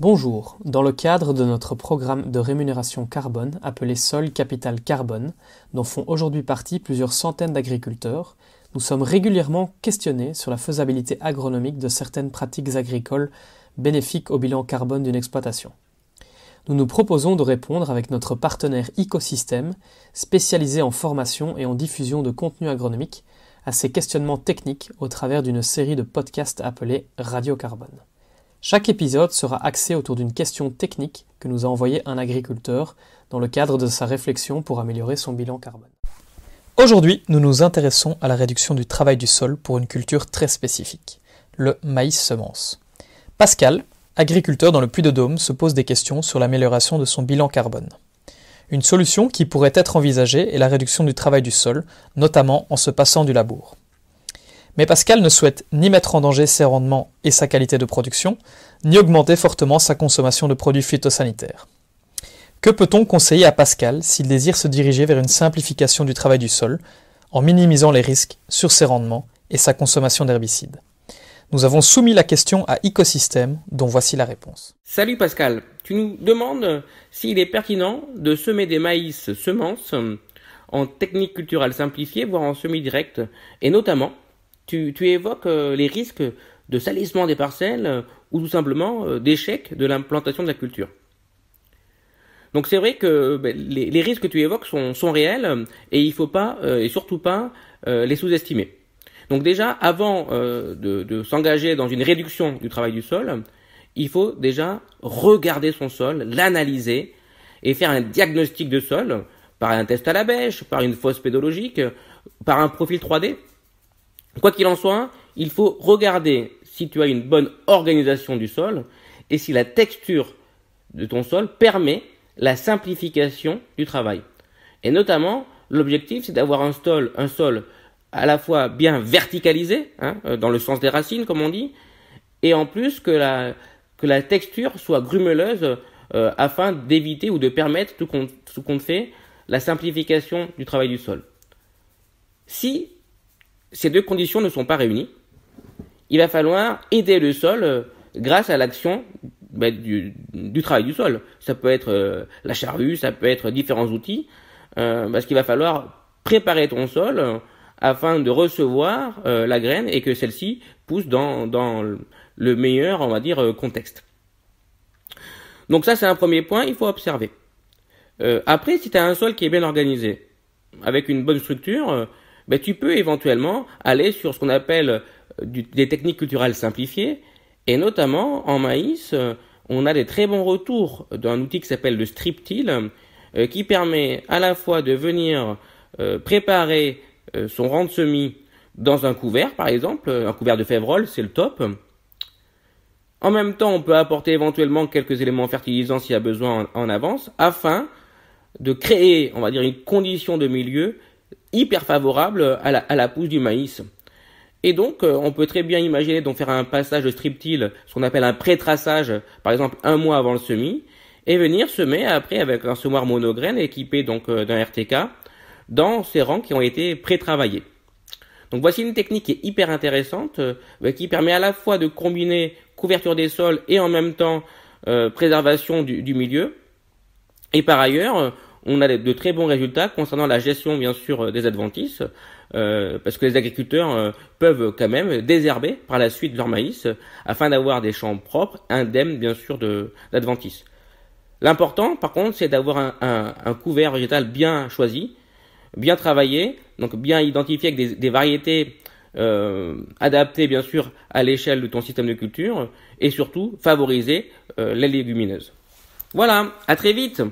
Bonjour, dans le cadre de notre programme de rémunération carbone appelé Sol Capital Carbone, dont font aujourd'hui partie plusieurs centaines d'agriculteurs, nous sommes régulièrement questionnés sur la faisabilité agronomique de certaines pratiques agricoles bénéfiques au bilan carbone d'une exploitation. Nous nous proposons de répondre avec notre partenaire Ecosystème, spécialisé en formation et en diffusion de contenu agronomique, à ces questionnements techniques au travers d'une série de podcasts appelés Radio Carbone. Chaque épisode sera axé autour d'une question technique que nous a envoyée un agriculteur dans le cadre de sa réflexion pour améliorer son bilan carbone. Aujourd'hui, nous nous intéressons à la réduction du travail du sol pour une culture très spécifique, le maïs semence. Pascal, agriculteur dans le Puy-de-Dôme, se pose des questions sur l'amélioration de son bilan carbone. Une solution qui pourrait être envisagée est la réduction du travail du sol, notamment en se passant du labour. Mais Pascal ne souhaite ni mettre en danger ses rendements et sa qualité de production, ni augmenter fortement sa consommation de produits phytosanitaires. Que peut-on conseiller à Pascal s'il désire se diriger vers une simplification du travail du sol, en minimisant les risques sur ses rendements et sa consommation d'herbicides? Nous avons soumis la question à Ecosystème, dont voici la réponse. Salut Pascal, tu nous demandes s'il est pertinent de semer des maïs semences en technique culturelle simplifiée, voire en semi-direct, et notamment tu évoques les risques de salissement des parcelles ou tout simplement d'échec de l'implantation de la culture. Donc c'est vrai que les risques que tu évoques sont réels et il ne faut pas et surtout pas les sous-estimer. Donc déjà, avant de s'engager dans une réduction du travail du sol, il faut déjà regarder son sol, l'analyser et faire un diagnostic de sol par un test à la bêche, par une fosse pédologique, par un profil 3D. Quoi qu'il en soit, il faut regarder si tu as une bonne organisation du sol et si la texture de ton sol permet la simplification du travail. Et notamment, l'objectif, c'est d'avoir un sol à la fois bien verticalisé, dans le sens des racines, comme on dit, et en plus que la texture soit grumeleuse afin d'éviter ou de permettre, tout compte fait, la simplification du travail du sol. Si ces deux conditions ne sont pas réunies, il va falloir aider le sol grâce à l'action du travail du sol. Ça peut être la charrue, ça peut être différents outils, parce qu'il va falloir préparer ton sol afin de recevoir la graine et que celle-ci pousse dans le meilleur, on va dire, contexte. Donc ça, c'est un premier point, il faut observer. Après, si tu as un sol qui est bien organisé, avec une bonne structure, tu peux éventuellement aller sur ce qu'on appelle des techniques culturelles simplifiées, et notamment en maïs, on a des très bons retours d'un outil qui s'appelle le strip till, qui permet à la fois de venir préparer son rang de semis dans un couvert, par exemple, un couvert de févrole, c'est le top. En même temps, on peut apporter éventuellement quelques éléments fertilisants s'il y a besoin en avance, afin de créer, on va dire, une condition de milieu hyper favorable à la pousse du maïs. Et donc, on peut très bien imaginer donc faire un passage de strip till, ce qu'on appelle un pré-traçage, par exemple 1 mois avant le semis, et venir semer après avec un semoir monograine équipé donc d'un RTK dans ces rangs qui ont été pré-travaillés. Donc voici une technique qui est hyper intéressante, qui permet à la fois de combiner couverture des sols et en même temps préservation du milieu. Et par ailleurs, on a de très bons résultats concernant la gestion, bien sûr, des adventices, parce que les agriculteurs peuvent quand même désherber par la suite leur maïs, afin d'avoir des champs propres, indemnes, bien sûr, d'adventices. L'important, par contre, c'est d'avoir un couvert végétal bien choisi, bien travaillé, donc bien identifié avec des variétés adaptées, bien sûr, à l'échelle de ton système de culture, et surtout, favoriser les légumineuses. Voilà, à très vite!